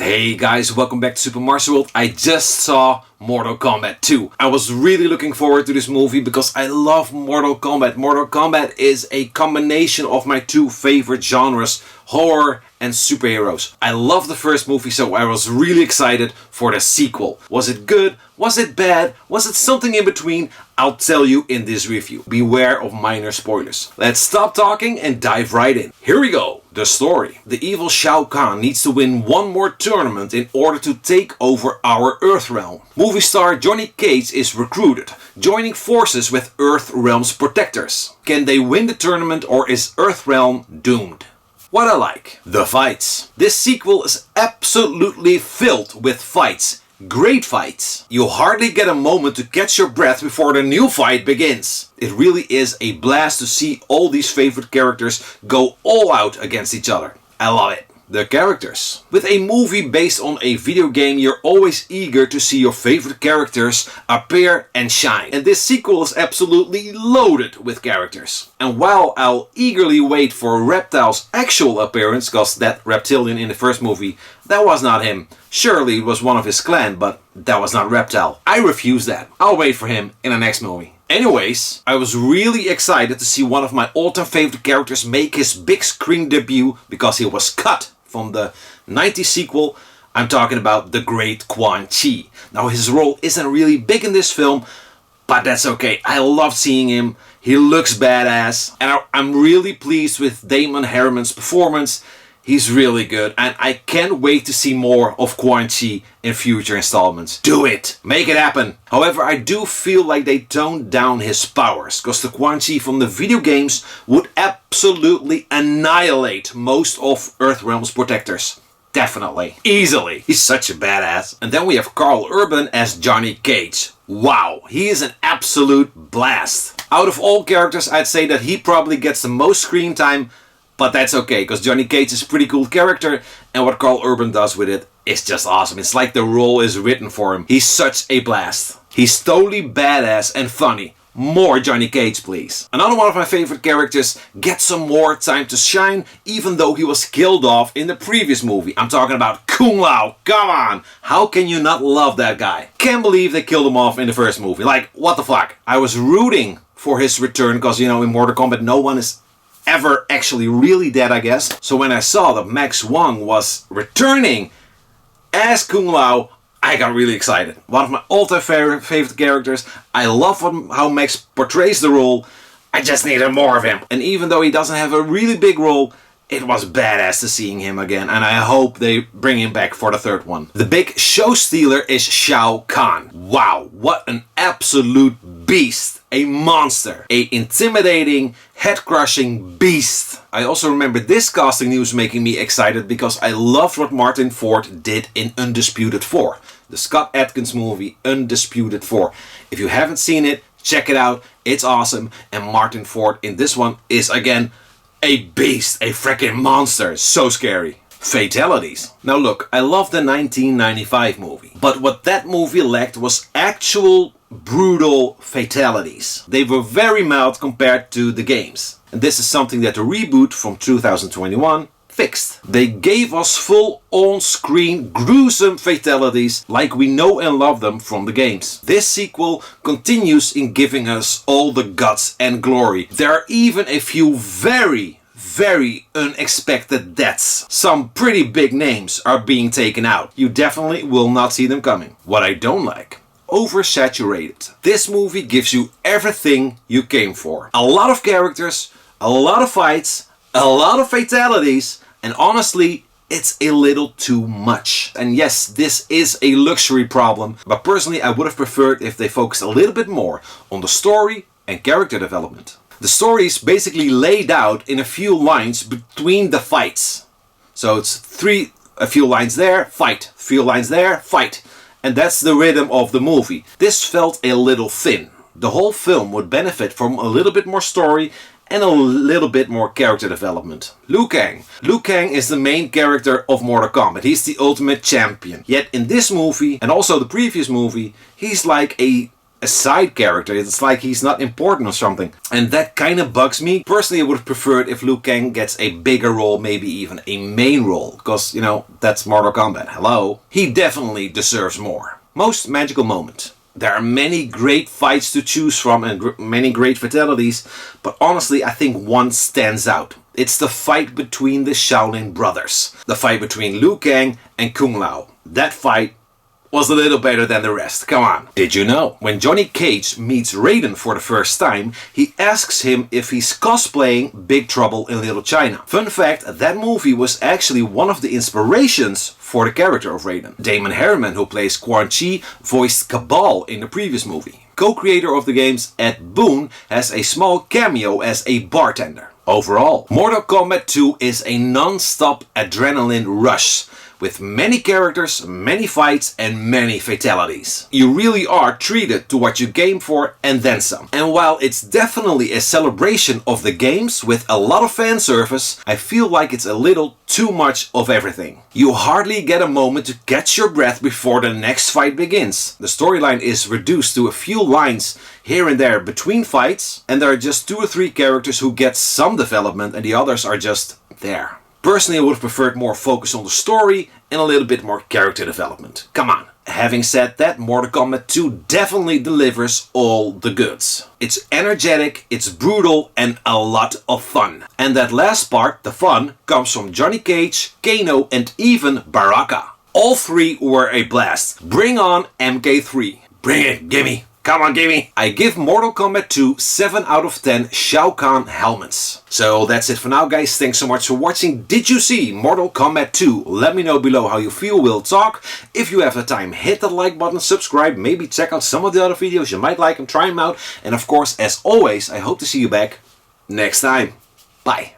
Hey guys, welcome back to SuperMarcelWorld. I just saw Mortal Kombat 2. I was really looking forward to this movie because I love Mortal Kombat. Mortal Kombat is a combination of my two favorite genres, horror and superheroes. I love the first movie, so I was really excited for the sequel. Was it good? Was it bad? Was it something in between? I'll tell you in this review. Beware of minor spoilers. Let's stop talking and dive right in. Here we go. The story. The evil Shao Kahn needs to win one more tournament in order to take over our Earth realm. Movie star Johnny Cage is recruited, joining forces with Earth realm's protectors. Can they win the tournament or is Earth realm doomed? What I like. The fights. This sequel is absolutely filled with fights. Great fights. You hardly get a moment to catch your breath before the new fight begins. It really is a blast to see all these favorite characters go all out against each other. I love it. The characters. With a movie based on a video game, you're always eager to see your favorite characters appear and shine. And this sequel is absolutely loaded with characters. And while I'll eagerly wait for Reptile's actual appearance, because that reptilian in the first movie, that was not him. Surely it was one of his clan, but that was not Reptile. I refuse that. I'll wait for him in the next movie. Anyways, I was really excited to see one of my all-time favorite characters make his big screen debut because he was cut from the 90s sequel. I'm talking about the great Quan Chi. Now his role isn't really big in this film, but that's okay. I love seeing him. He looks badass. And I'm really pleased with Damon Herriman's performance. He's really good, and I can't wait to see more of Quan Chi in future installments. Do it! Make it happen! However, I do feel like they toned down his powers, because the Quan Chi from the video games would absolutely annihilate most of Earthrealm's protectors. Definitely. Easily. He's such a badass. And then we have Karl Urban as Johnny Cage. Wow, he is an absolute blast. Out of all characters, I'd say that he probably gets the most screen time. But that's okay, because Johnny Cage is a pretty cool character, and what Karl Urban does with it is just awesome. It's like the role is written for him. He's such a blast. He's totally badass and funny. More Johnny Cage, please. Another one of my favorite characters gets some more time to shine, even though he was killed off in the previous movie. I'm talking about Kung Lao. Come on! How can you not love that guy? Can't believe they killed him off in the first movie. Like, what the fuck? I was rooting for his return, because, you know, in Mortal Kombat no one is ever actually really dead, I guess. So when I saw that Max Wang was returning as Kung Lao, I got really excited. One of my all-time favorite characters. I love how Max portrays the role. I just needed more of him. And even though he doesn't have a really big role, it was badass to seeing him again, and I hope they bring him back for the third one. The big show stealer is Shao Kahn. Wow, what an absolute beast. A monster. A intimidating, head-crushing beast. I also remember this casting news making me excited because I loved what Martin Ford did in Undisputed 4. The Scott Adkins movie, Undisputed 4. If you haven't seen it, check it out. It's awesome. And Martin Ford in this one is again a beast, a freaking monster. So scary. Fatalities. Now look, I love the 1995 movie, but what that movie lacked was actual brutal fatalities. They were very mild compared to the games. And this is something that the reboot from 2021 fixed. They gave us full on-screen gruesome fatalities like we know and love them from the games. This sequel continues in giving us all the guts and glory. There are even a few very unexpected deaths. Some pretty big names are being taken out. You definitely will not see them coming. What I don't like. Oversaturated. This movie gives you everything you came for. A lot of characters, a lot of fights, a lot of fatalities, and honestly, it's a little too much. And yes, this is a luxury problem, but personally I would have preferred if they focused a little bit more on the story and character development. The story is basically laid out in a few lines between the fights. So it's a few lines there, fight, a few lines there, fight. And that's the rhythm of the movie. This felt a little thin. The whole film would benefit from a little bit more story and a little bit more character development. Liu Kang. Liu Kang is the main character of Mortal Kombat. He's the ultimate champion. Yet in this movie, and also the previous movie, he's like a a side character. It's like he's not important or something. And that kind of bugs me. Personally, I would have preferred if Liu Kang gets a bigger role, maybe even a main role. Because, you know, that's Mortal Kombat. Hello? He definitely deserves more. Most magical moment. There are many great fights to choose from and many great fatalities, but honestly I think one stands out. It's the fight between the Shaolin brothers. The fight between Liu Kang and Kung Lao. That fight was a little better than the rest. Come on. Did you know? When Johnny Cage meets Raiden for the first time, he asks him if he's cosplaying Big Trouble in Little China. Fun fact, that movie was actually one of the inspirations for the character of Raiden. Damon Harriman, who plays Quan Chi, voiced Cabal in the previous movie. Co-creator of the games Ed Boon has a small cameo as a bartender. Overall, Mortal Kombat 2 is a non-stop adrenaline rush, with many characters, many fights and many fatalities. You really are treated to what you game for and then some. And while it's definitely a celebration of the games with a lot of fan service, I feel like it's a little too much of everything. You hardly get a moment to catch your breath before the next fight begins. The storyline is reduced to a few lines here and there between fights, and there are just 2 or 3 characters who get some development and the others are just there. Personally, I would have preferred more focus on the story and a little bit more character development. Come on. Having said that, Mortal Kombat 2 definitely delivers all the goods. It's energetic, it's brutal and a lot of fun. And that last part, the fun, comes from Johnny Cage, Kano and even Baraka. All 3 were a blast. Bring on MK3. Bring it, gimme. Come on, gimme! I give Mortal Kombat 2 7 out of 10 Shao Kahn helmets. So that's it for now, guys. Thanks so much for watching. Did you see Mortal Kombat 2? Let me know below how you feel. We'll talk. If you have the time, hit the like button, subscribe, maybe check out some of the other videos. You might like them, try them out. And of course, as always, I hope to see you back next time. Bye.